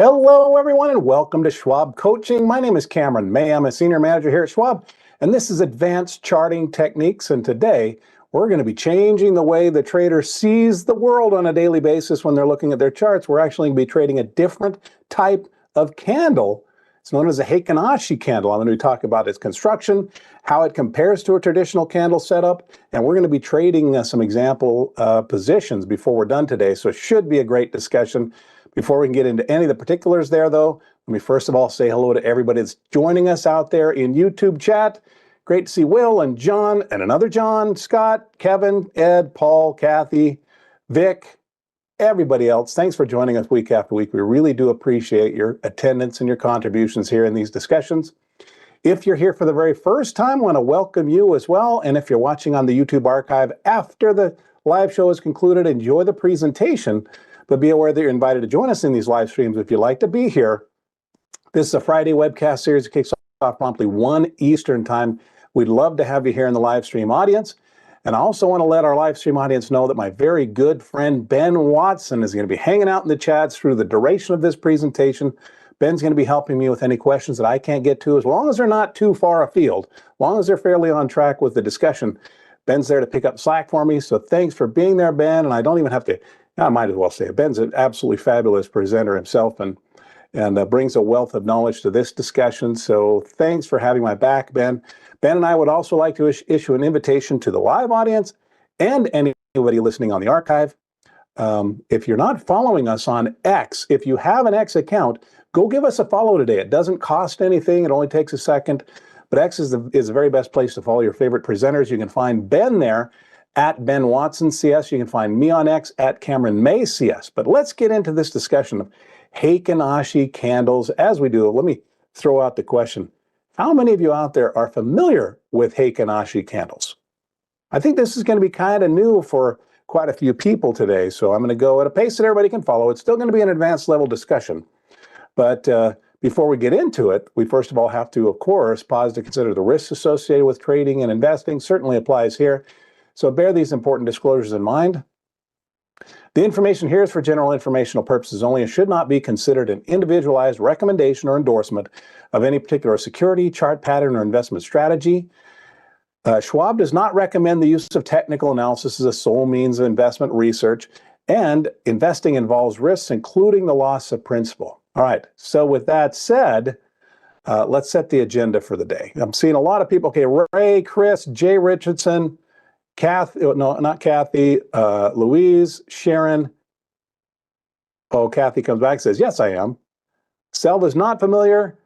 Hello, everyone, and welcome to Schwab Coaching. My name is Cameron May. I'm a senior manager here at Schwab, and this is Advanced Charting Techniques. And today, we're going to be changing the way the trader sees the world on a daily basis when they're looking at their charts. We're actually going to be trading a different type of candle. It's known as a Heikin Ashi candle. I'm going to talk about its construction, how it compares to a traditional candle setup, and we're going to be trading some example positions before we're done today. So it should be a great discussion. Before we can get into any of the particulars there, though, let me first of all say hello to everybody that's joining us out there in YouTube chat. Great to see Will and John and another John, Scott, Kevin, Ed, Paul, Kathy, Vic, everybody else. Thanks for joining us week after week. We really do appreciate your attendance and your contributions here in these discussions. If you're here for the very first time, I want to welcome you as well. And if you're watching on the YouTube archive after the live show is concluded, enjoy the presentation. But be aware that you're invited to join us in these live streams if you'd like to be here. This is a Friday webcast series that kicks off promptly 1 Eastern time. We'd love to have you here in the live stream audience. And I also want to let our live stream audience know that my very good friend Ben Watson is going to be hanging out in the chats through the duration of this presentation. Ben's going to be helping me with any questions that I can't get to, as long as they're not too far afield, as long as they're fairly on track with the discussion. Ben's there to pick up slack for me. So thanks for being there, Ben. And I don't even have to, I might as well say it. Ben's an absolutely fabulous presenter himself and brings a wealth of knowledge to this discussion. So thanks for having my back, Ben. Ben and I would also like to issue an invitation to the live audience and anybody listening on the archive. If you're not following us on X, if you have an X account, go give us a follow today. It doesn't cost anything. It only takes a second. But X is the very best place to follow your favorite presenters. You can find Ben there at Ben Watson CS. You can find me on X at Cameron May CS. But let's get into this discussion of Heikin Ashi candles. As we do, let me throw out the question. How many of you out there are familiar with Heikin Ashi candles? I think this is going to be kind of new for quite a few people today. So I'm going to go at a pace that everybody can follow. It's still going to be an advanced level discussion. But before we get into it, we first of all have to, of course, pause to consider the risks associated with trading and investing. Certainly applies here. So bear these important disclosures in mind. The information here is for general informational purposes only and should not be considered an individualized recommendation or endorsement of any particular security, chart pattern, or investment strategy. Schwab does not recommend the use of technical analysis as a sole means of investment research, and investing involves risks, including the loss of principal. All right, so with that said, let's set the agenda for the day. I'm seeing a lot of people. Okay, Ray, Chris, Jay Richardson, Kathy, no, not Kathy, Louise, Sharon. Oh, Kathy comes back and says, yes, I am. Selva's not familiar.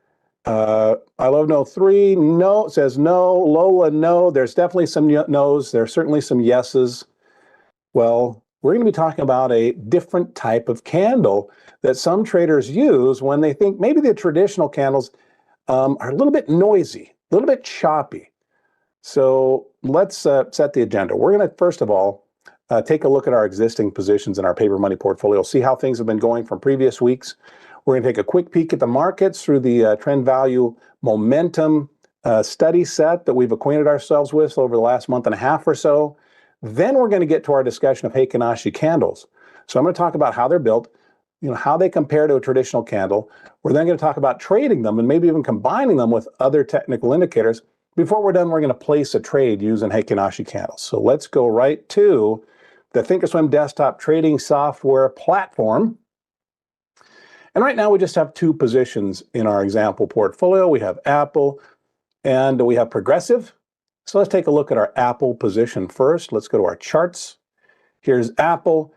I love no 3, no, says no. Lola, no. There's definitely some no's. There's certainly some yeses. Well, we're going to be talking about a different type of candle that some traders use when they think maybe the traditional candles are a little bit noisy, a little bit choppy. So let's set the agenda. We're going to, first of all, take a look at our existing positions in our paper money portfolio, see how things have been going from previous weeks. We're going to take a quick peek at the markets through the trend value momentum study set that we've acquainted ourselves with over the last month and a half or so. Then we're going to get to our discussion of Heikin Ashi candles. So I'm going to talk about how they're built, how they compare to a traditional candle. We're then going to talk about trading them and maybe even combining them with other technical indicators. Before we're done, we're going to place a trade using Heikin Ashi candles. So let's go right to the Thinkorswim desktop trading software platform. And right now we just have 2 positions in our example portfolio. We have Apple and we have Progressive. So let's take a look at our Apple position first. Let's go to our charts. Here's Apple.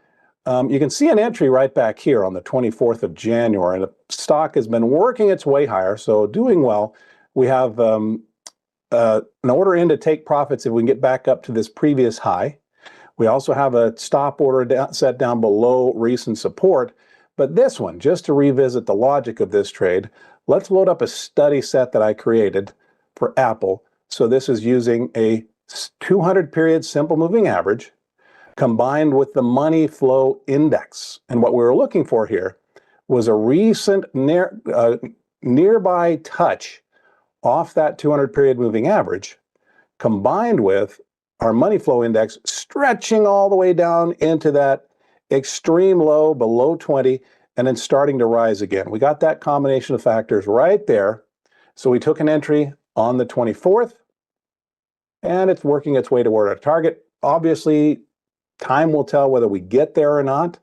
You can see an entry right back here on the 24th of January. The stock has been working its way higher, so doing well. We have an order in to take profits if we can get back up to this previous high. We also have a stop order set down below recent support. But this one, just to revisit the logic of this trade, let's load up a study set that I created for Apple. So this is using a 200 period simple moving average combined with the money flow index. And what we were looking for here was a recent nearby touch off that 200 period moving average combined with our money flow index stretching all the way down into that extreme low below 20 and then starting to rise again. We got that combination of factors right there. So we took an entry on the 24th, and it's working its way toward our target. Obviously, time will tell whether we get there or not,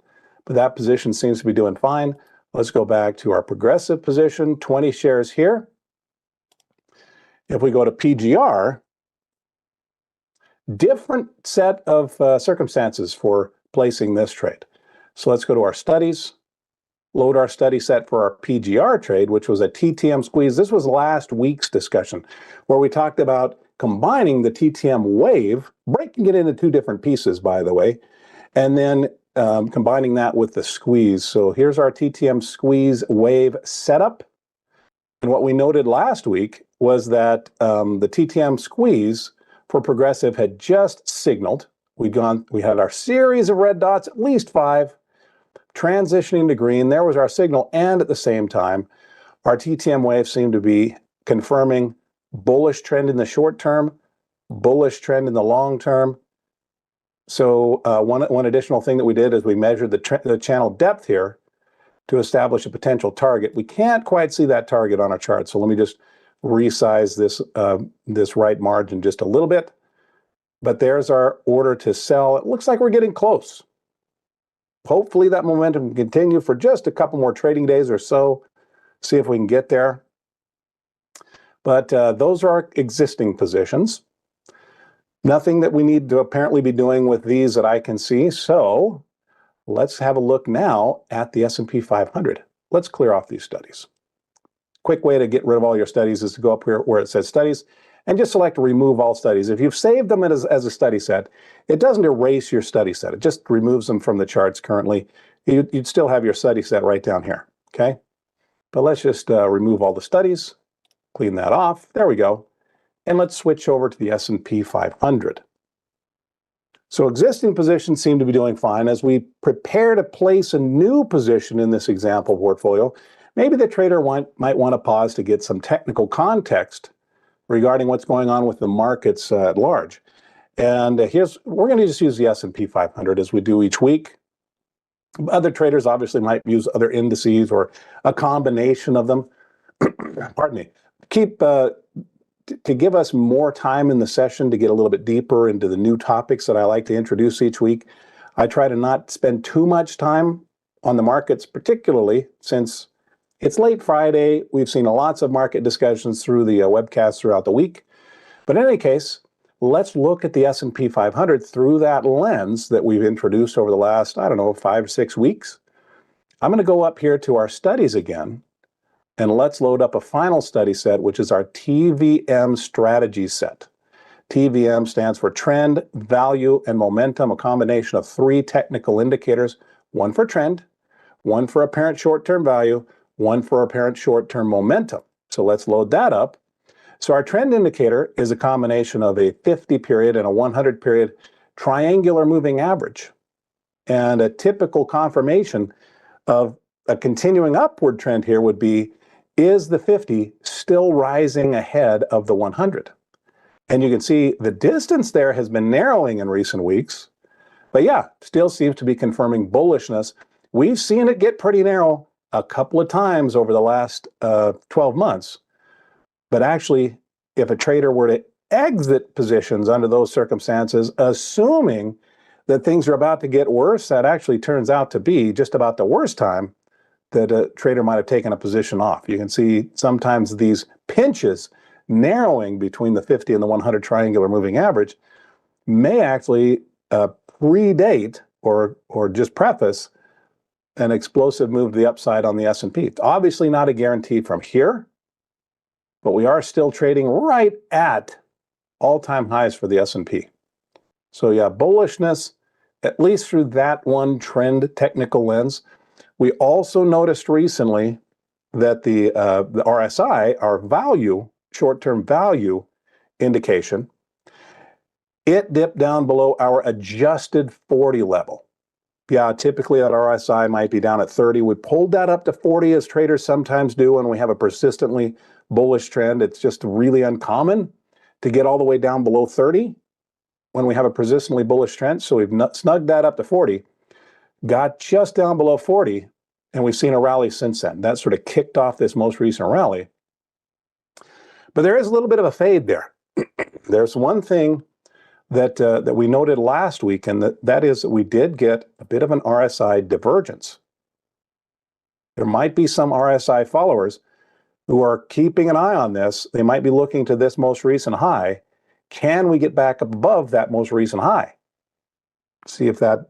but that position seems to be doing fine. Let's go back to our progressive position, 20 shares here. If we go to PGR, different set of circumstances for placing this trade. So let's go to our studies, load our study set for our PGR trade, which was a TTM squeeze. This was last week's discussion where we talked about combining the TTM wave, breaking it into two different pieces, by the way, and then combining that with the squeeze. So here's our TTM squeeze wave setup. And what we noted last week was that the TTM squeeze for progressive had just signaled. We had our series of red dots, at least 5, transitioning to green. There was our signal, and at the same time, our TTM wave seemed to be confirming bullish trend in the short term, bullish trend in the long term. So one additional thing that we did is we measured the channel depth here to establish a potential target. We can't quite see that target on our chart, so let me just resize this right margin just a little bit. But there's our order to sell. It looks like we're getting close. Hopefully that momentum can continue for just a couple more trading days or so. See if we can get there. But those are our existing positions. Nothing that we need to apparently be doing with these that I can see. So let's have a look now at the S&P 500. Let's clear off these studies. Quick way to get rid of all your studies is to go up here where it says studies and just select remove all studies. If you've saved them as a study set, it doesn't erase your study set. It just removes them from the charts currently. You'd still have your study set right down here, okay? But let's just remove all the studies, clean that off. There we go. And let's switch over to the S&P 500. So existing positions seem to be doing fine. As we prepare to place a new position in this example portfolio, maybe the trader might want to pause to get some technical context regarding what's going on with the markets at large. And we're going to just use the S&P 500 as we do each week. Other traders obviously might use other indices or a combination of them. Pardon me. To give us more time in the session to get a little bit deeper into the new topics that I like to introduce each week, I try to not spend too much time on the markets, particularly since it's late Friday. We've seen lots of market discussions through the webcast throughout the week. But in any case, let's look at the S&P 500 through that lens that we've introduced over the last, 5 or 6 weeks. I'm going to go up here to our studies again, and let's load up a final study set, which is our TVM strategy set. TVM stands for trend, value, and momentum, a combination of 3 technical indicators, one for trend, one for apparent short-term value, one for apparent short-term momentum. So let's load that up. So our trend indicator is a combination of a 50 period and a 100 period triangular moving average. And a typical confirmation of a continuing upward trend here would be, is the 50 still rising ahead of the 100? And you can see the distance there has been narrowing in recent weeks, but yeah, still seems to be confirming bullishness. We've seen it get pretty narrow a couple of times over the last 12 months. But actually, if a trader were to exit positions under those circumstances, assuming that things are about to get worse, that actually turns out to be just about the worst time that a trader might have taken a position off. You can see sometimes these pinches narrowing between the 50 and the 100 triangular moving average may actually predate or just preface an explosive move to the upside on the S&P. It's obviously not a guarantee from here, but we are still trading right at all-time highs for the S&P. So yeah, bullishness, at least through that one trend technical lens. We also noticed recently that the RSI, our value, short-term value indication, it dipped down below our adjusted 40 level. Yeah, typically that RSI might be down at 30. We pulled that up to 40 as traders sometimes do when we have a persistently bullish trend. It's just really uncommon to get all the way down below 30 when we have a persistently bullish trend. So we've snugged that up to 40, got just down below 40, and we've seen a rally since then. That sort of kicked off this most recent rally. But there is a little bit of a fade there. There's one thing that we noted last week, and that is that we did get a bit of an RSI divergence. There might be some RSI followers who are keeping an eye on this. They might be looking to this most recent high. Can we get back up above that most recent high? See if that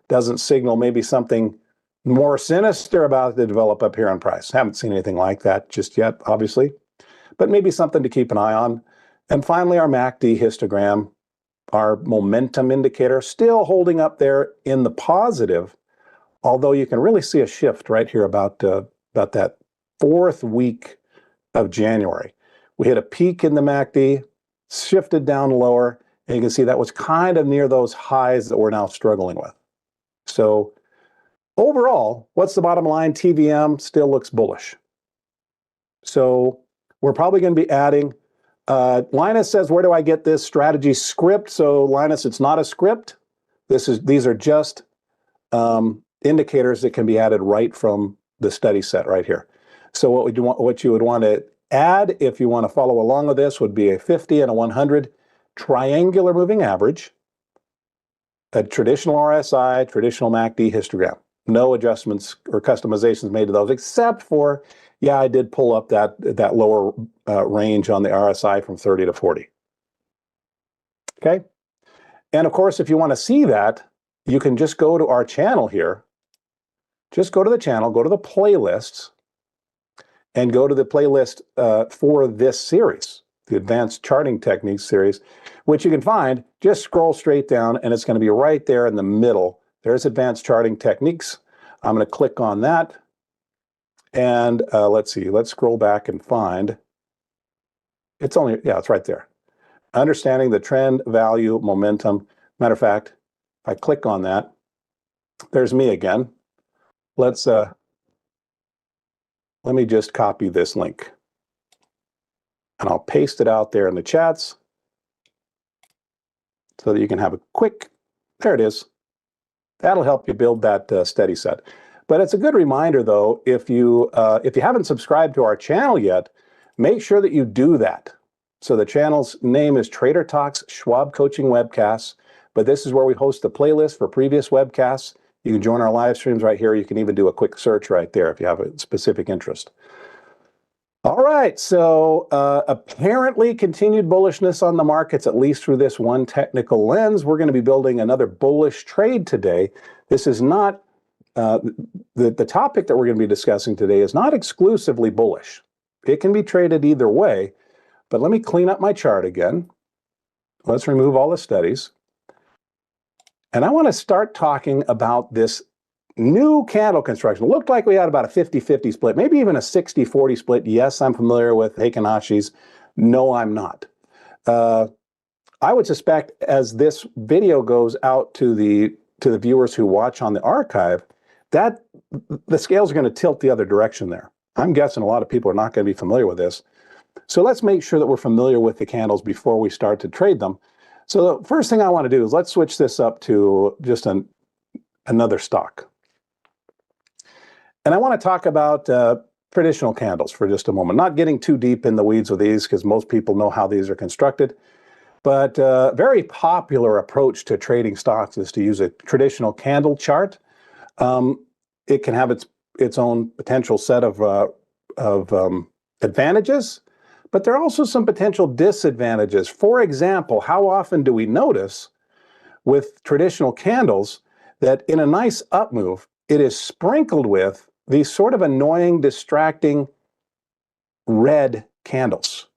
doesn't signal maybe something more sinister about to develop up here on price. Haven't seen anything like that just yet, obviously, but maybe something to keep an eye on. And finally, our MACD histogram, our momentum indicator, still holding up there in the positive, although you can really see a shift right here about that fourth week of January. We hit a peak in the MACD, shifted down lower, and you can see that was kind of near those highs that we're now struggling with. So overall, what's the bottom line? TVM still looks bullish. So we're probably going to be adding, Linus says, where do I get this strategy script? So Linus, it's not a script. These are just indicators that can be added right from the study set right here. So what you would want to add if you want to follow along with this would be a 50 and a 100 triangular moving average, a traditional RSI, traditional MACD histogram. No adjustments or customizations made to those, except for, yeah, I did pull up that lower range on the RSI from 30 to 40. Okay? And of course, if you want to see that, you can just go to our channel here. Just go to the channel, go to the playlists, and go to the playlist for this series, the Advanced Charting Techniques series, which you can find. Just scroll straight down, and it's going to be right there in the middle. There's Advanced Charting Techniques. I'm going to click on that. And let's see, let's scroll back and find. It's right there. Understanding the trend, value, momentum. Matter of fact, if I click on that, there's me again. Let me just copy this link. And I'll paste it out there in the chats so that you can have a quick, there it is. That'll help you build that study set. But it's a good reminder, though, if you haven't subscribed to our channel yet, make sure that you do that. So the channel's name is Trader Talks Schwab Coaching Webcasts, but this is where we host the playlist for previous webcasts. You can join our live streams right here. You can even do a quick search right there if you have a specific interest. All right, so apparently continued bullishness on the markets, at least through this one technical lens. We're going to be building another bullish trade today. This is not, the topic that we're going to be discussing today is not exclusively bullish. It can be traded either way, but let me clean up my chart again. Let's remove all the studies. And I want to start talking about this new candle construction. It looked like we had about a 50-50 split, maybe even a 60-40 split. Yes, I'm familiar with Heikin Ashi's. No, I'm not. I would suspect as this video goes out to the viewers who watch on the archive, that the scales are going to tilt the other direction there. I'm guessing a lot of people are not going to be familiar with this. So let's make sure that we're familiar with the candles before we start to trade them. So the first thing I want to do is let's switch this up to just another stock. And I want to talk about traditional candles for just a moment, not getting too deep in the weeds with these because most people know how these are constructed. But a very popular approach to trading stocks is to use a traditional candle chart. It can have its own potential set of advantages, but there are also some potential disadvantages. For example, how often do we notice with traditional candles that in a nice up move, it is sprinkled with these sort of annoying, distracting red candles?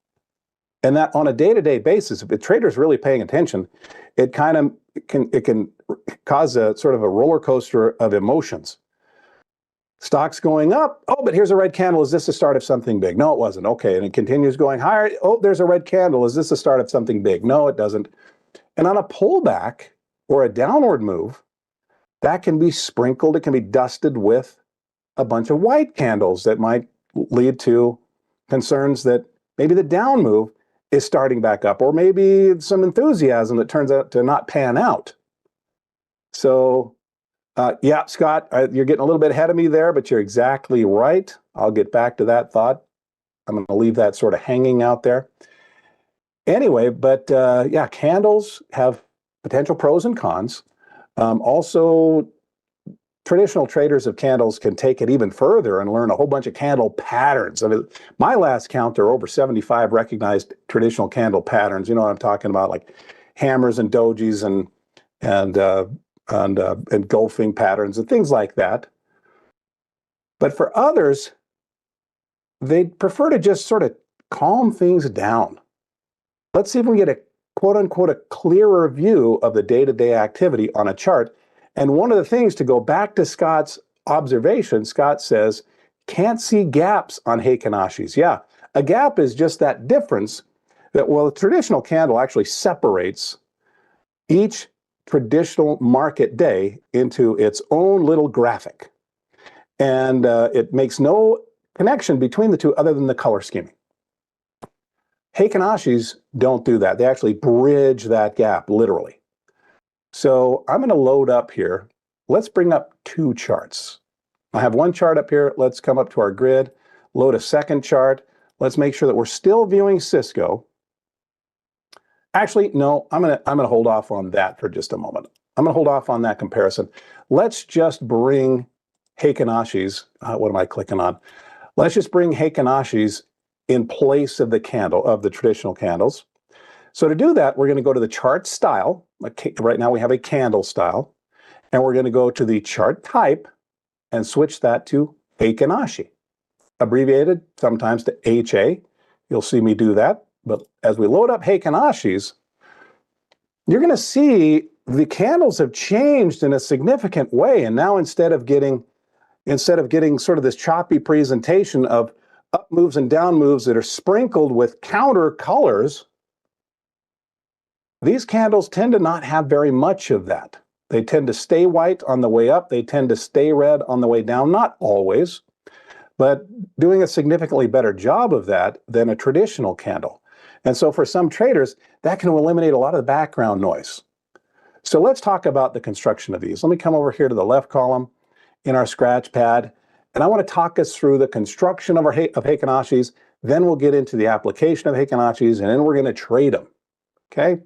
And that on a day-to-day basis, if the trader's really paying attention, it can cause a sort of a roller coaster of emotions. Stocks going up. Oh, but here's a red candle. Is this the start of something big? No, it wasn't. Okay, and it continues going higher. Oh, there's a red candle. Is this the start of something big? No, it doesn't. And on a pullback or a downward move, that can be sprinkled. It can be dusted with a bunch of white candles that might lead to concerns that maybe the down move is starting back up, or maybe some enthusiasm that turns out to not pan out. So Yeah, Scott, you're getting a little bit ahead of me there, but you're exactly right. I'll get back to that thought. I'm going to leave that sort of hanging out there. Anyway, but yeah, candles have potential pros and cons. Also, traditional traders of candles can take it even further and learn a whole bunch of candle patterns. I mean, my last count, there are over 75 recognized traditional candle patterns. You know what I'm talking about, like hammers and dojis and engulfing patterns and things like that. But for others, they prefer to just sort of calm things down. Let's see if we can get a quote unquote a clearer view of the day-to-day activity on a chart. And one of the things, to go back to Scott's observation, Scott says, can't see gaps on Heikin Ashis. Yeah, a gap is just that difference that, well, a traditional candle actually separates each traditional market day into its own little graphic. And it makes no connection between the two other than the color scheming. Heikin Ashis don't do that. They actually bridge that gap, literally. So I'm going to load up here. Let's bring up two charts. I have one chart up here. Let's come up to our grid, load a second chart. Let's make sure that we're still viewing Cisco. Actually, no, I'm going to hold off on that for just a moment. I'm going to hold off on that comparison. Let's just bring Heikin Ashis. What am I clicking on? Let's just bring Heikin Ashis in place of the candle, of the traditional candles. So to do that, we're going to go to the chart style. Right now we have a candle style. And we're going to go to the chart type and switch that to Heikin Ashi, abbreviated sometimes to HA. You'll see me do that. But as we load up Heikin Ashis, you're going to see the candles have changed in a significant way. And now instead of getting sort of this choppy presentation of up moves and down moves that are sprinkled with counter colors, these candles tend to not have very much of that. They tend to stay white on the way up. They tend to stay red on the way down. Not always, but doing a significantly better job of that than a traditional candle. And so for some traders, that can eliminate a lot of the background noise. So let's talk about the construction of these. Let me come over here to the left column in our scratch pad, and I want to talk us through the construction of Heikin Ashis. Then we'll get into the application of Heikin Ashis, and then we're going to trade them. Okay?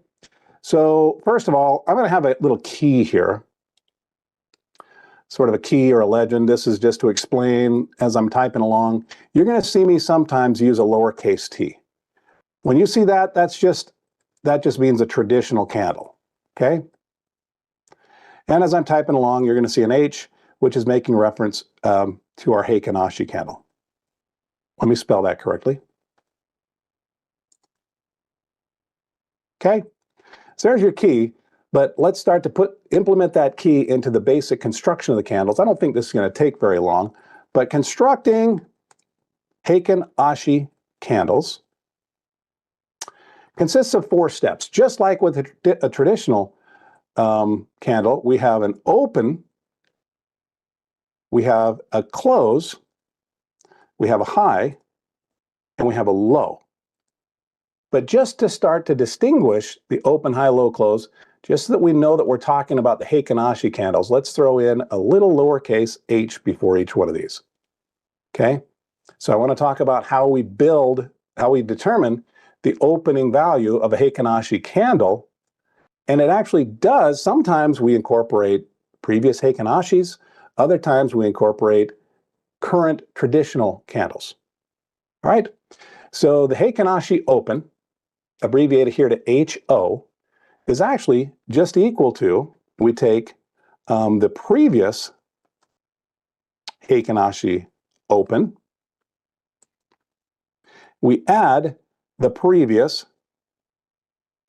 So first of all, I'm going to have a little key here, sort of a key or a legend. This is just to explain as I'm typing along. You're going to see me sometimes use a lowercase t. When you see that, that just means a traditional candle. Okay? And as I'm typing along, you're going to see an H, which is making reference to our Heikin Ashi candle. Let me spell that correctly. Okay? So there's your key, but let's start to implement that key into the basic construction of the candles. I don't think this is going to take very long, but constructing Heikin Ashi candles consists of 4 steps. Just like with a traditional candle, we have an open, we have a close, we have a high, and we have a low. But just to start to distinguish the open, high, low, close, just so that we know that we're talking about the Heikin Ashi candles, let's throw in a little lowercase h before each one of these. Okay? So I want to talk about how we determine the opening value of a Heikin Ashi candle. And it actually does, sometimes we incorporate previous Heikin Ashis, other times we incorporate current traditional candles. All right? So the Heikin Ashi open, abbreviated here to HO, is actually just equal to, we take the previous Heikin Ashi open, we add the previous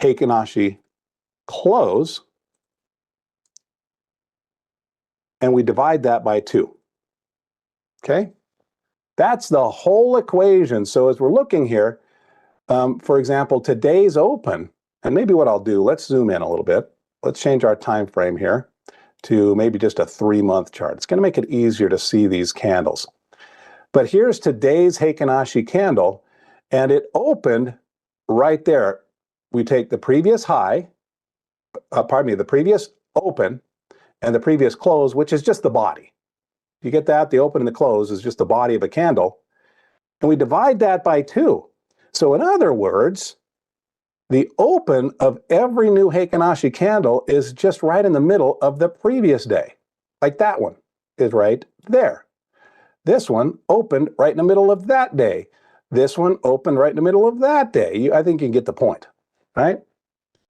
Heikin Ashi close, and we divide that by 2. Okay? That's the whole equation. So as we're looking here, for example, today's open, and maybe what I'll do, let's zoom in a little bit. Let's change our time frame here to maybe just a 3-month chart. It's going to make it easier to see these candles. But here's today's Heikin Ashi candle, and it opened right there. We take the previous high, the previous open, and the previous close, which is just the body. You get that? The open and the close is just the body of a candle. And we divide that by 2. So in other words, the open of every new Heikin-Ashi candle is just right in the middle of the previous day. Like that one is right there. This one opened right in the middle of that day. This one opened right in the middle of that day. I think you can get the point, right?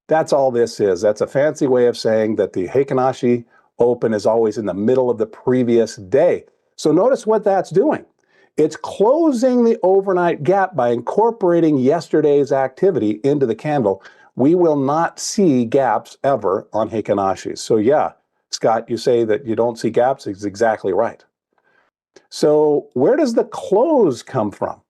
That's all this is. That's a fancy way of saying that the Heikin-Ashi open is always in the middle of the previous day. So notice what that's doing. It's closing the overnight gap by incorporating yesterday's activity into the candle. We will not see gaps ever on Heikin-Ashis. So yeah, Scott, you say that you don't see gaps. It's exactly right. So where does the close come from?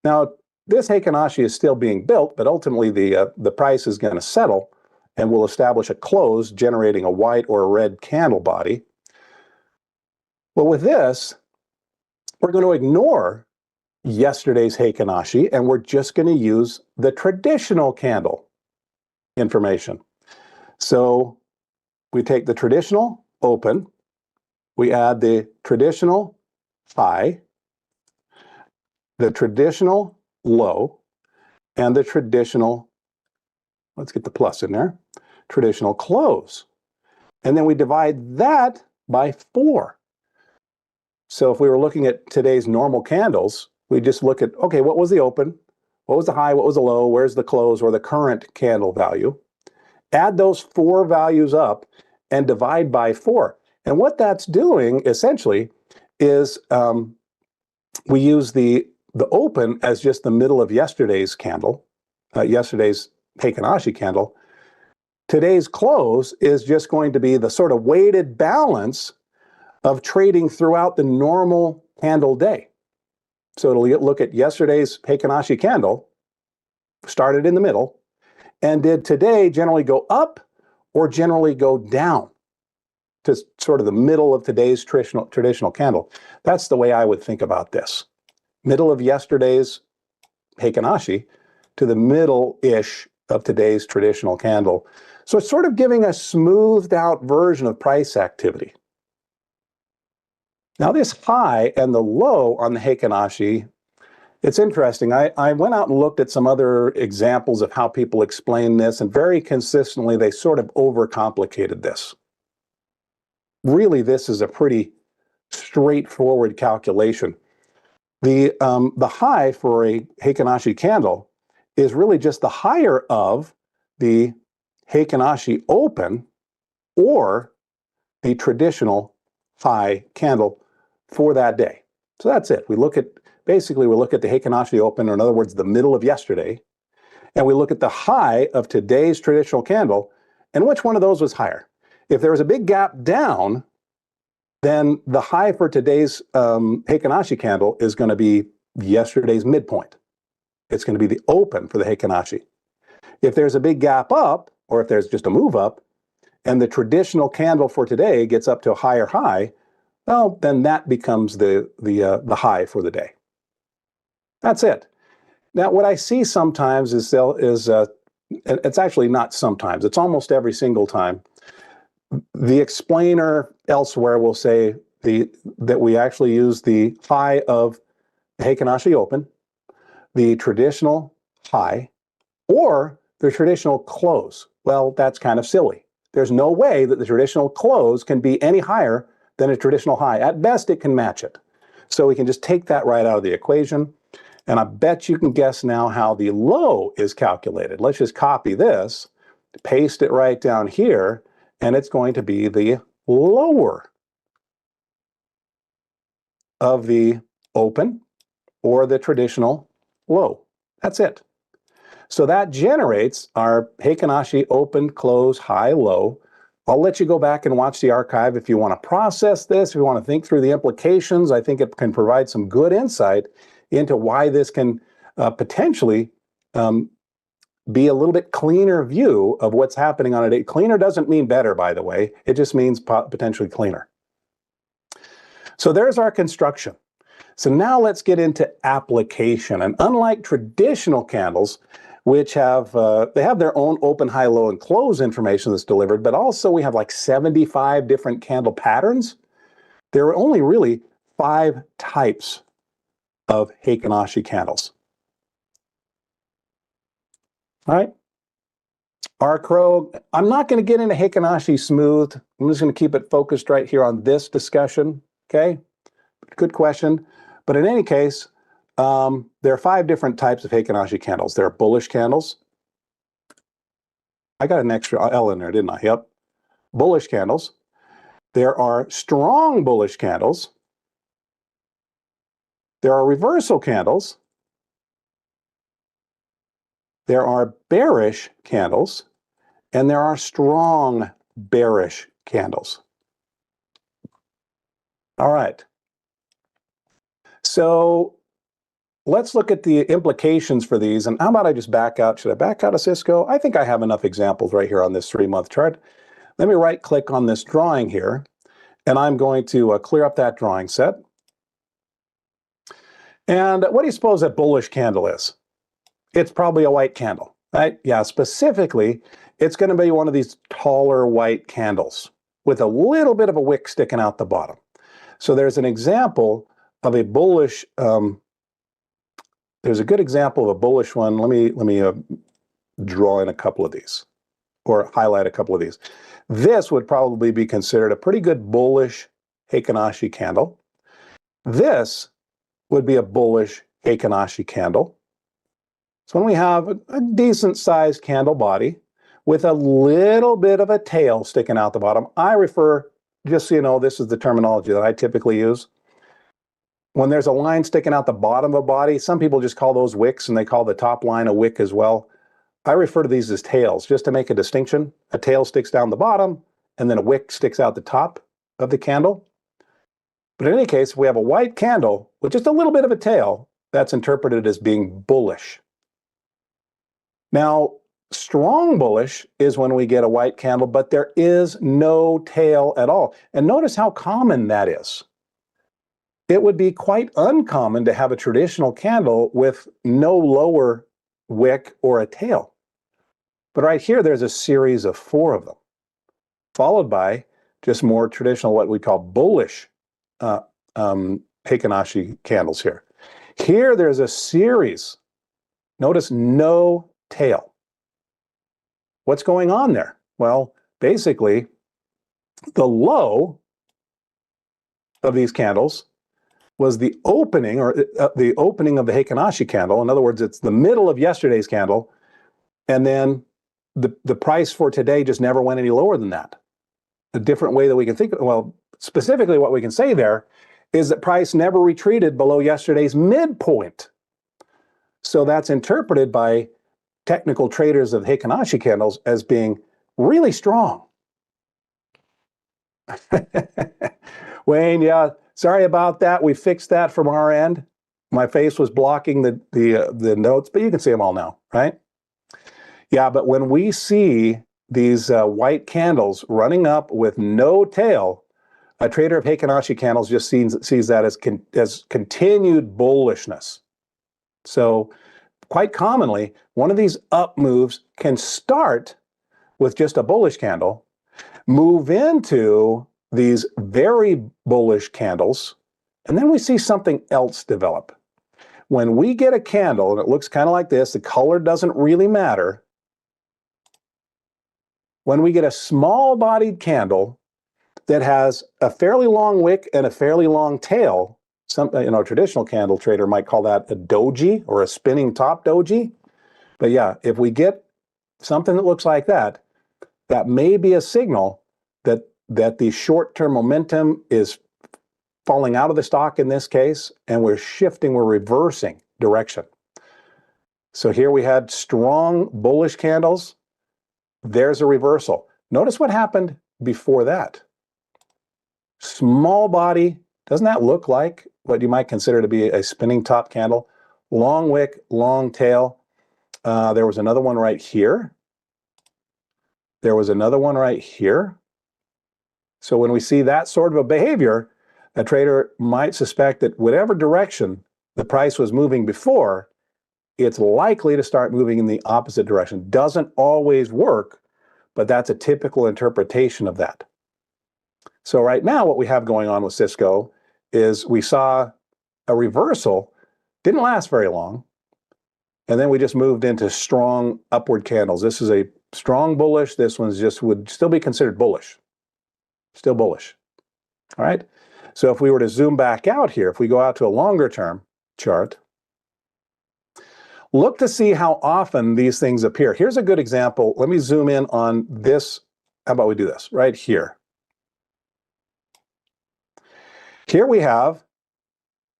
Now, this Heikin-Ashi is still being built, but ultimately the price is going to settle and will establish a close generating a white or a red candle body. Well, with this, we're going to ignore yesterday's Heikin-Ashi, and we're just going to use the traditional candle information. So we take the traditional open, we add the traditional high, the traditional low, and the traditional, let's get the plus in there, traditional close. And then we divide that by 4. So if we were looking at today's normal candles, we just look at, okay, what was the open? What was the high? What was the low? Where's the close or the current candle value? Add those 4 values up and divide by 4. And what that's doing essentially is we use the open as just the middle of yesterday's candle, yesterday's Heikin-Ashi candle. Today's close is just going to be the sort of weighted balance of trading throughout the normal candle day. So it'll look at yesterday's Heikin-Ashi candle, started in the middle, and did today generally go up or generally go down to sort of the middle of today's traditional candle. That's the way I would think about this. Middle of yesterday's Heikin-Ashi to the middle-ish of today's traditional candle. So it's sort of giving a smoothed out version of price activity. Now this high and the low on the Heikin-Ashi, it's interesting. I went out and looked at some other examples of how people explain this, and very consistently they sort of overcomplicated this. Really, this is a pretty straightforward calculation. The high for a Heikin-Ashi candle is really just the higher of the Heikin-Ashi open or the traditional high candle for that day. So that's it. We look at, basically we look at the Heikin-Ashi open, or in other words, the middle of yesterday, and we look at the high of today's traditional candle, and which one of those was higher. If there was a big gap down, then the high for today's Heikin-Ashi candle is going to be yesterday's midpoint. It's going to be the open for the Heikin-Ashi. If there's a big gap up, or if there's just a move up, and the traditional candle for today gets up to a higher high, well, then that becomes the high for the day. That's it. Now, what I see sometimes is it's actually not sometimes, it's almost every single time. The explainer elsewhere will say that we actually use the high of the Heikin-Ashi open, the traditional high, or the traditional close. Well, that's kind of silly. There's no way that the traditional close can be any higher than a traditional high. At best, it can match it. So we can just take that right out of the equation. And I bet you can guess now how the low is calculated. Let's just copy this, paste it right down here, and it's going to be the lower of the open or the traditional low. That's it. So that generates our Heikin-Ashi open, close, high, low. I'll let you go back and watch the archive if you want to process this, if you want to think through the implications. I think it can provide some good insight into why this can potentially be a little bit cleaner view of what's happening on a day. Cleaner doesn't mean better, by the way. It just means potentially cleaner. So there's our construction. So now let's get into application. And unlike traditional candles, which have they have their own open, high, low, and close information that's delivered, but also we have like 75 different candle patterns. There are only really 5 types of Heikin Ashi candles. All right. R-Crow, I'm not going to get into Heikin Ashi smooth. I'm just going to keep it focused right here on this discussion. Okay. Good question. But in any case, there are 5 different types of Heikin Ashi candles. There are bullish candles. I got an extra L in there, didn't I? Yep. Bullish candles. There are strong bullish candles. There are reversal candles. There are bearish candles. And there are strong bearish candles. All right. So let's look at the implications for these. And how about I just back out? Should I back out of Cisco? I think I have enough examples right here on this 3-month chart. Let me right click on this drawing here. And I'm going to clear up that drawing set. And what do you suppose a bullish candle is? It's probably a white candle, right? Yeah, specifically, it's going to be one of these taller white candles with a little bit of a wick sticking out the bottom. So there's an example of a bullish, there's a good example of a bullish one. Let me draw in a couple of these or highlight a couple of these. This would probably be considered a pretty good bullish Heikin Ashi candle. This would be a bullish Heikin Ashi candle. So when we have a decent sized candle body with a little bit of a tail sticking out the bottom, I refer, just so you know, this is the terminology that I typically use. When there's a line sticking out the bottom of a body, some people just call those wicks and they call the top line a wick as well. I refer to these as tails, just to make a distinction. A tail sticks down the bottom and then a wick sticks out the top of the candle. But in any case, if we have a white candle with just a little bit of a tail, that's interpreted as being bullish. Now, strong bullish is when we get a white candle, but there is no tail at all. And notice how common that is. It would be quite uncommon to have a traditional candle with no lower wick or a tail. But right here, there's a series of 4 of them, followed by just more traditional, what we call bullish Heikin Ashi candles here. Here, there's a series. Notice no tail. What's going on there? Well, basically, the low of these candles was the opening, or the opening of the Heikin Ashi candle. In other words, it's the middle of yesterday's candle, and then the price for today just never went any lower than that. A different way that we can think, well, specifically what we can say there is that price never retreated below yesterday's midpoint. So that's interpreted by technical traders of Heikin Ashi candles as being really strong. Wayne, yeah, sorry about that. We fixed that from our end. My face was blocking the notes, but you can see them all now, right? Yeah, but when we see these white candles running up with no tail, a trader of Heikin Ashi candles just sees that as continued bullishness. So quite commonly, one of these up moves can start with just a bullish candle, move into these very bullish candles, and then we see something else develop. When we get a candle, and it looks kind of like this, the color doesn't really matter. When we get a small-bodied candle that has a fairly long wick and a fairly long tail, a traditional candle trader might call that a doji or a spinning top doji. But yeah, if we get something that looks like that, that may be a signal that the short-term momentum is falling out of the stock in this case, and we're reversing direction. So here we had strong bullish candles. There's a reversal. Notice what happened before that. Small body, doesn't that look like what you might consider to be a spinning top candle? Long wick, long tail. There was another one right here. There was another one right here. So when we see that sort of a behavior, a trader might suspect that whatever direction the price was moving before, it's likely to start moving in the opposite direction. Doesn't always work, but that's a typical interpretation of that. So right now, what we have going on with Cisco is we saw a reversal, didn't last very long, and then we just moved into strong upward candles. This is a strong bullish. This one's just would still be considered bullish. Still bullish. All right. So if we were to zoom back out here, if we go out to a longer term chart, look to see how often these things appear. Here's a good example. Let me zoom in on this. How about we do this right here? Here we have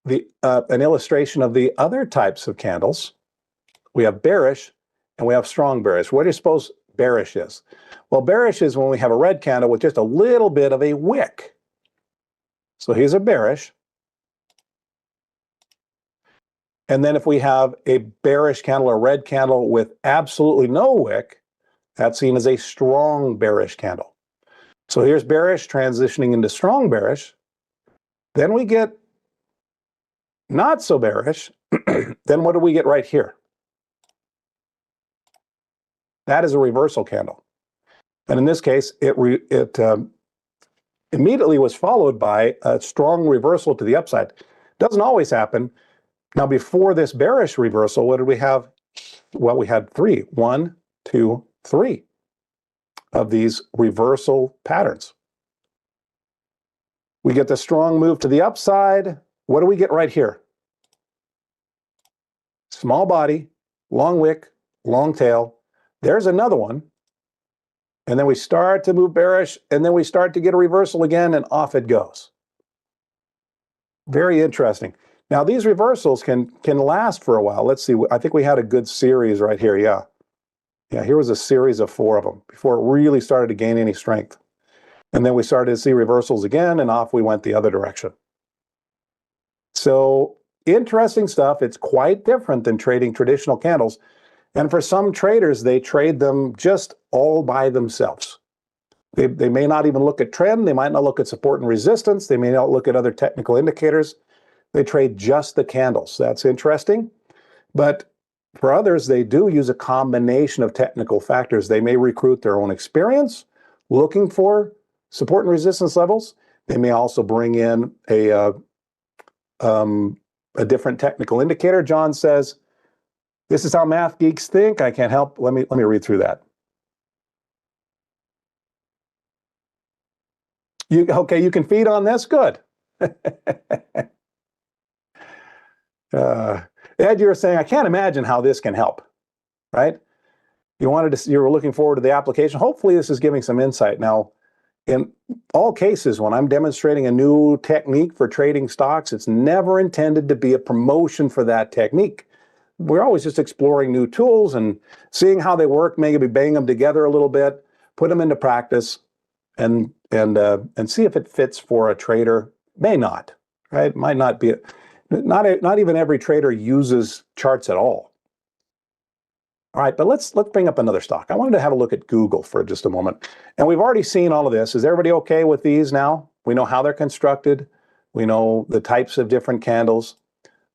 an illustration of the other types of candles. We have bearish and we have strong bearish. What do you suppose bearish is? Well, bearish is when we have a red candle with just a little bit of a wick. So here's a bearish. And then if we have a bearish candle or red candle with absolutely no wick, that's seen as a strong bearish candle. So here's bearish transitioning into strong bearish. Then we get not so bearish. Then what do we get right here? That is a reversal candle. And in this case, it immediately was followed by a strong reversal to the upside. Doesn't always happen. Now, before this bearish reversal, what did we have? Well, we had three. 1, 2, 3 of these reversal patterns. We get the strong move to the upside. What do we get right here? Small body, long wick, long tail. There's another one. And then we start to move bearish, and then we start to get a reversal again, and off it goes. Very interesting. Now, these reversals can last for a while. Let's see. I think we had a good series right here. Yeah. Yeah, here was a series of 4 of them before it really started to gain any strength. And then we started to see reversals again, and off we went the other direction. So interesting stuff. It's quite different than trading traditional candles. And for some traders, they trade them just all by themselves. They may not even look at trend. They might not look at support and resistance. They may not look at other technical indicators. They trade just the candles. That's interesting. But for others, they do use a combination of technical factors. They may recruit their own experience, looking for support and resistance levels. They may also bring in a different technical indicator. John says, "This is how math geeks think." I can't help. Let me read through that. Okay, you can feed on this? Good. Ed, you were saying, I can't imagine how this can help, right? You were looking forward to the application. Hopefully this is giving some insight. Now, in all cases, when I'm demonstrating a new technique for trading stocks, it's never intended to be a promotion for that technique. We're always just exploring new tools and seeing how they work, maybe bang them together a little bit, put them into practice, and see if it fits for a trader. May not, right? Might not be. Not even every trader uses charts at all. All right, but let's bring up another stock. I wanted to have a look at Google for just a moment. And we've already seen all of this. Is everybody okay with these now? We know how they're constructed. We know the types of different candles.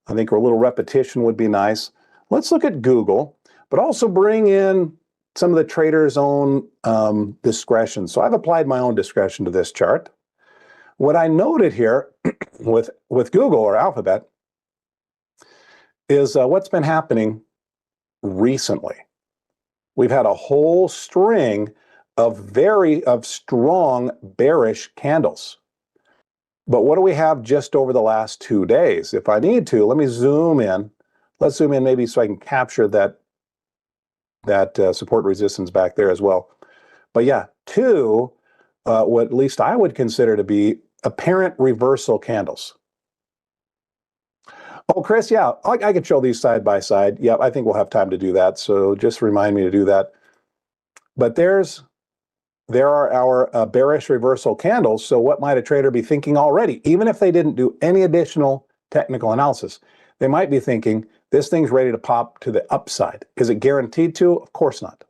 I think a little repetition would be nice. Let's look at Google, but also bring in some of the trader's own discretion. So I've applied my own discretion to this chart. What I noted here with Google or Alphabet is what's been happening recently. We've had a whole string of strong bearish candles. But what do we have just over the last 2 days? If I need to, let me zoom in. Let's zoom in maybe so I can capture that support resistance back there as well. But yeah, 2, what at least I would consider to be apparent reversal candles. Oh, Chris, yeah, I could show these side by side. Yeah, I think we'll have time to do that. So just remind me to do that. But there are our bearish reversal candles. So what might a trader be thinking already? Even if they didn't do any additional technical analysis, they might be thinking, this thing's ready to pop to the upside. Is it guaranteed to? Of course not.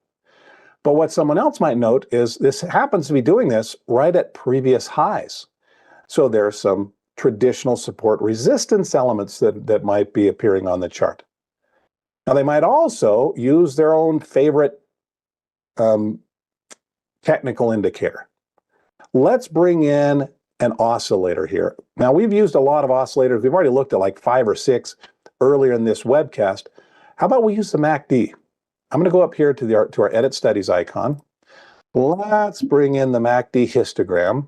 But what someone else might note is this happens to be doing this right at previous highs. So there are some traditional support resistance elements that might be appearing on the chart. Now, they might also use their own favorite technical indicator. Let's bring in an oscillator here. Now, we've used a lot of oscillators. We've already looked at like 5 or 6 earlier in this webcast. How about we use the MACD? I'm going to go up here to our Edit Studies icon. Let's bring in the MACD histogram,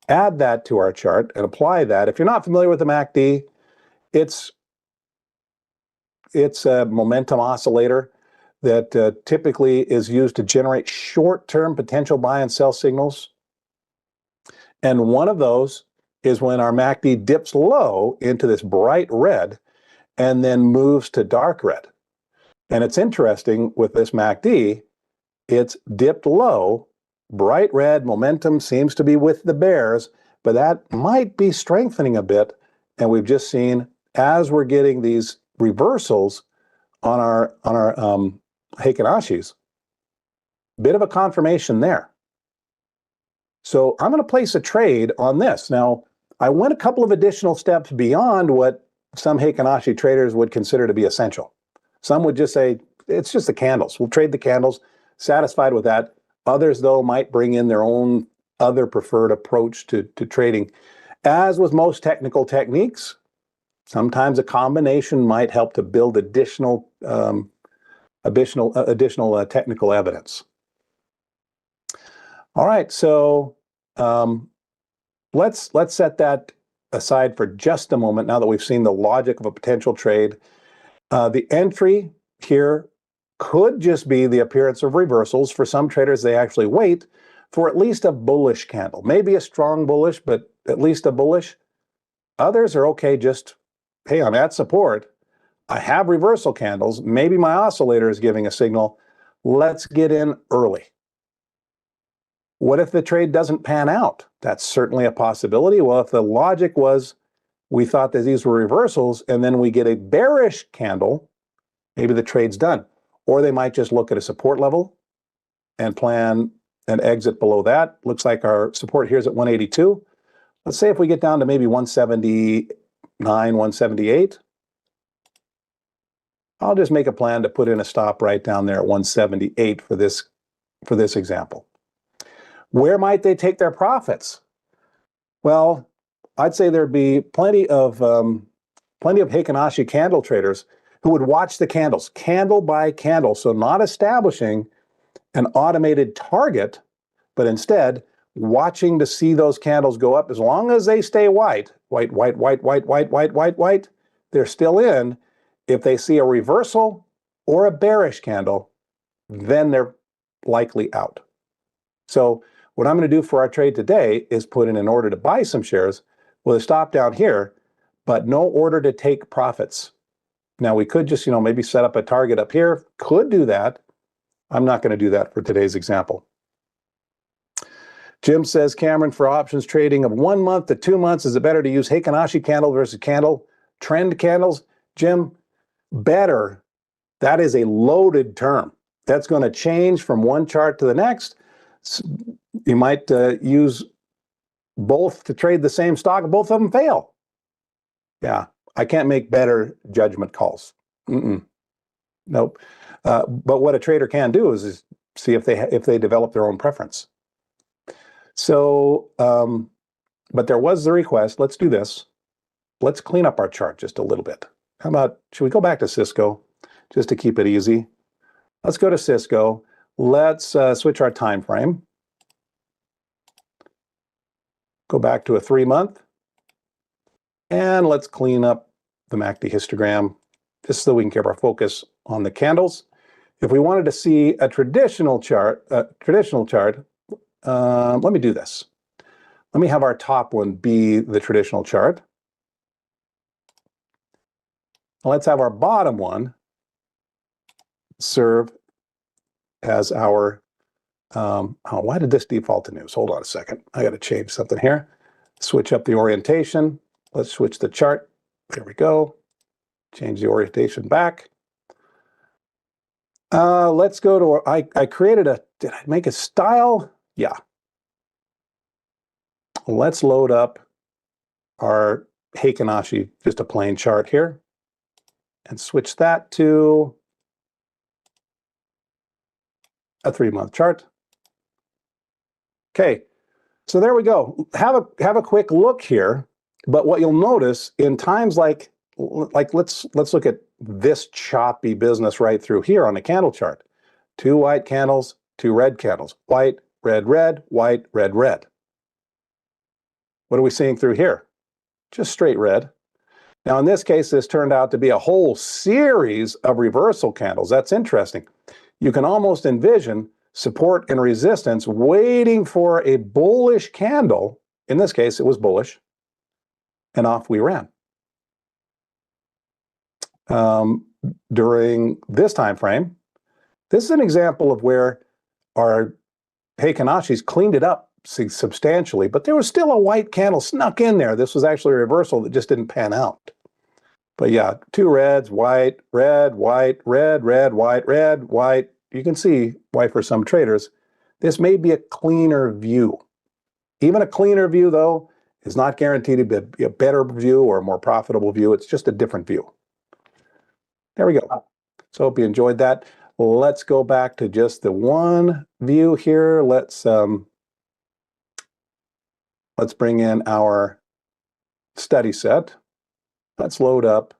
add that to our chart, and apply that. If you're not familiar with the MACD, it's a momentum oscillator that typically is used to generate short-term potential buy and sell signals. And one of those is when our MACD dips low into this bright red and then moves to dark red. And it's interesting with this MACD, it's dipped low, bright red, momentum seems to be with the bears, but that might be strengthening a bit. And we've just seen, as we're getting these reversals on our Heikin Ashis, bit of a confirmation there. So I'm going to place a trade on this. Now, I went a couple of additional steps beyond what some Heikin Ashi traders would consider to be essential. Some would just say, it's just the candles. We'll trade the candles, satisfied with that. Others, though, might bring in their own other preferred approach to trading. As with most technical techniques, sometimes a combination might help to build additional technical evidence. All right, so let's set that aside for just a moment now that we've seen the logic of a potential trade. The entry here could just be the appearance of reversals. For some traders, they actually wait for at least a bullish candle. Maybe a strong bullish, but at least a bullish. Others are okay just, hey, I'm at support. I have reversal candles. Maybe my oscillator is giving a signal. Let's get in early. What if the trade doesn't pan out? That's certainly a possibility. Well, if the logic was we thought that these were reversals and then we get a bearish candle, maybe the trade's done. Or they might just look at a support level and plan an exit below that. Looks like our support here is at 182. Let's say if we get down to maybe 179, 178, I'll just make a plan to put in a stop right down there at 178 for this example. Where might they take their profits? Well, I'd say there'd be plenty of Heikin Ashi candle traders who would watch the candles, candle by candle. So not establishing an automated target, but instead watching to see those candles go up. As long as they stay white, white, white, white, white, white, white, white, white, they're still in. If they see a reversal or a bearish candle, then they're likely out. So what I'm going to do for our trade today is put in an order to buy some shares with a stop down here, but no order to take profits. Now, we could just, maybe set up a target up here. Could do that. I'm not going to do that for today's example. Jim says, Cameron, for options trading of 1 month to 2 months, is it better to use Heikin Ashi candle versus candle trend candles? Jim, better. That is a loaded term. That's going to change from one chart to the next. You might use both to trade the same stock. Both of them fail. Yeah, I can't make better judgment calls. Nope. But what a trader can do is see if they develop their own preference. So, but there was the request. Let's do this. Let's clean up our chart just a little bit. How about, should we go back to Cisco just to keep it easy? Let's go to Cisco. Let's switch our time frame. Go back to a 3-month. And let's clean up the MACD histogram just so we can keep our focus on the candles. If we wanted to see a traditional chart, let me do this. Let me have our top one be the traditional chart. Let's have our bottom one serve as our, why did this default to news? Hold on a second. I got to change something here. Switch up the orientation. Let's switch the chart. There we go. Change the orientation back. Let's go to, I created did I make a style? Yeah. Let's load up our Heikin Ashi, just a plain chart here. and switch that to a 3-month chart. Okay, so there we go. Have a quick look here. But what you'll notice in times like let's look at this choppy business right through here on the candle chart. 2 white candles, 2 red candles. White, red, red, white, red, red. What are we seeing through here? Just straight red. Now in this case, this turned out to be a whole series of reversal candles. That's interesting. You can almost envision support and resistance waiting for a bullish candle. In this case, it was bullish. And off we ran. During this time frame, this is an example of where our Heikin Ashis cleaned it up substantially, but there was still a white candle snuck in there. This was actually a reversal that just didn't pan out. But yeah, 2 reds, white, red, white, red, red, white, red, white. You can see why for some traders, this may be a cleaner view. Even a cleaner view, though, is not guaranteed to be a better view or a more profitable view. It's just a different view. There we go. So hope you enjoyed that. Let's go back to just the one view here. Let's bring in our study set. Let's load up.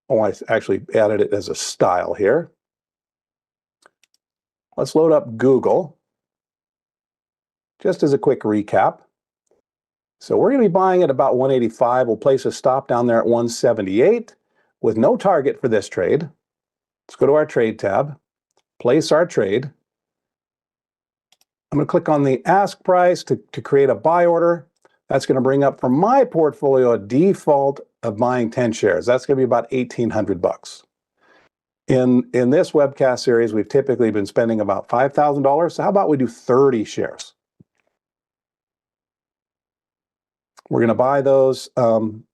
Oh, I actually added it as a style here. Let's load up Google. Just as a quick recap. So we're going to be buying at about 185. We'll place a stop down there at 178 with no target for this trade. Let's go to our trade tab, place our trade. I'm going to click on the ask price to create a buy order. That's going to bring up for my portfolio a default of buying 10 shares. That's going to be about $1,800. In this webcast series, we've typically been spending about $5,000. So how about we do 30 shares? We're going to buy those. I'm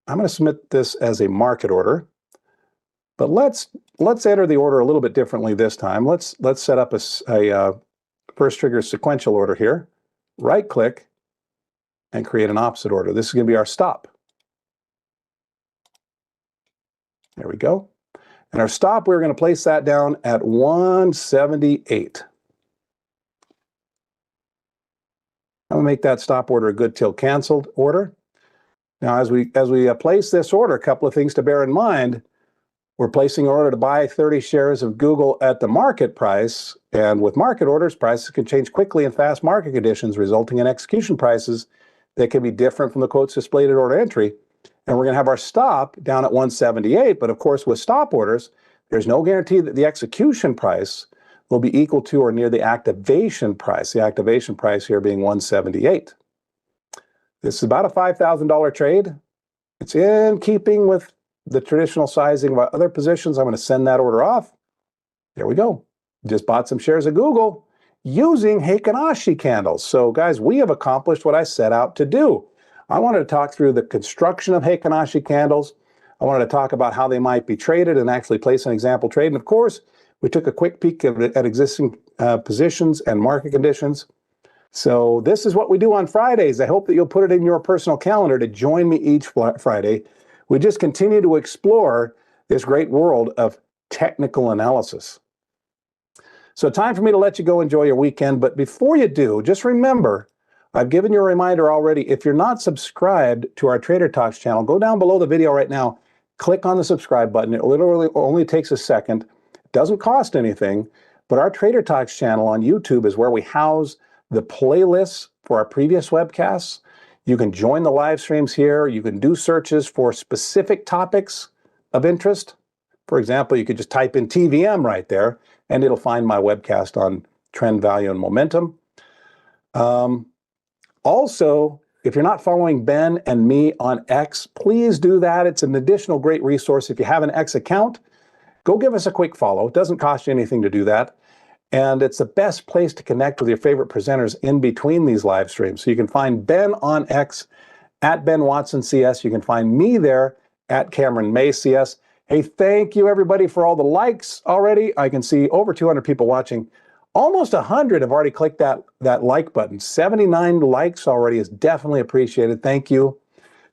going to submit this as a market order, but let's enter the order a little bit differently this time. Let's set up a first trigger sequential order here. Right click and create an opposite order. This is going to be our stop. There we go. And our stop, we're going to place that down at 178. I'm going to make that stop order a good till canceled order. Now, as we place this order, a couple of things to bear in mind. We're placing an order to buy 30 shares of Google at the market price. And with market orders, prices can change quickly in fast market conditions, resulting in execution prices that can be different from the quotes displayed at order entry. And we're going to have our stop down at 178. But of course, with stop orders, there's no guarantee that the execution price will be equal to or near the activation price. The activation price here being 178. This is about a $5,000 trade. It's in keeping with the traditional sizing of our other positions. I'm going to send that order off. There we go. Just bought some shares of Google using Heikin Ashi candles. So guys, we have accomplished what I set out to do. I wanted to talk through the construction of Heikin Ashi candles. I wanted to talk about how they might be traded and actually place an example trade. And of course, we took a quick peek at existing positions and market conditions. So this is what we do on Fridays. I hope that you'll put it in your personal calendar to join me each Friday. We just continue to explore this great world of technical analysis. So time for me to let you go enjoy your weekend. But before you do, just remember, I've given you a reminder already. If you're not subscribed to our Trader Talks channel, go down below the video right now, click on the subscribe button. It literally only takes a second. It doesn't cost anything. But our Trader Talks channel on YouTube is where we house the playlists for our previous webcasts. You can join the live streams here. You can do searches for specific topics of interest. For example, you could just type in TVM right there, and it'll find my webcast on trend, value, and momentum. Also, if you're not following Ben and me on X, please do that. It's an additional great resource. If you have an X account, go give us a quick follow. It doesn't cost you anything to do that. And it's the best place to connect with your favorite presenters in between these live streams. So you can find Ben on X at Ben Watson CS. You can find me there at Cameron May CS. Hey, thank you everybody for all the likes already. I can see over 200 people watching. Almost 100 have already clicked that like button. 79 likes already is definitely appreciated. Thank you.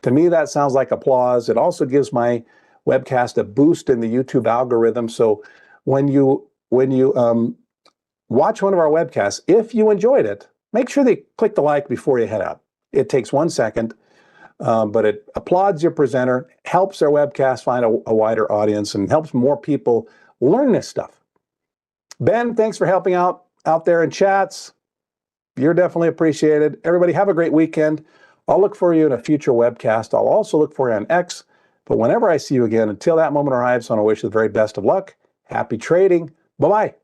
To me, that sounds like applause. It also gives my webcast a boost in the YouTube algorithm. So when you watch one of our webcasts, if you enjoyed it, make sure that you click the like before you head out. It takes 1 second, but it applauds your presenter, helps our webcast find a wider audience, and helps more people learn this stuff. Ben, thanks for helping out there in chats. You're definitely appreciated. Everybody, have a great weekend. I'll look for you in a future webcast. I'll also look for you on X. But whenever I see you again, until that moment arrives, I want to wish you the very best of luck. Happy trading. Bye-bye.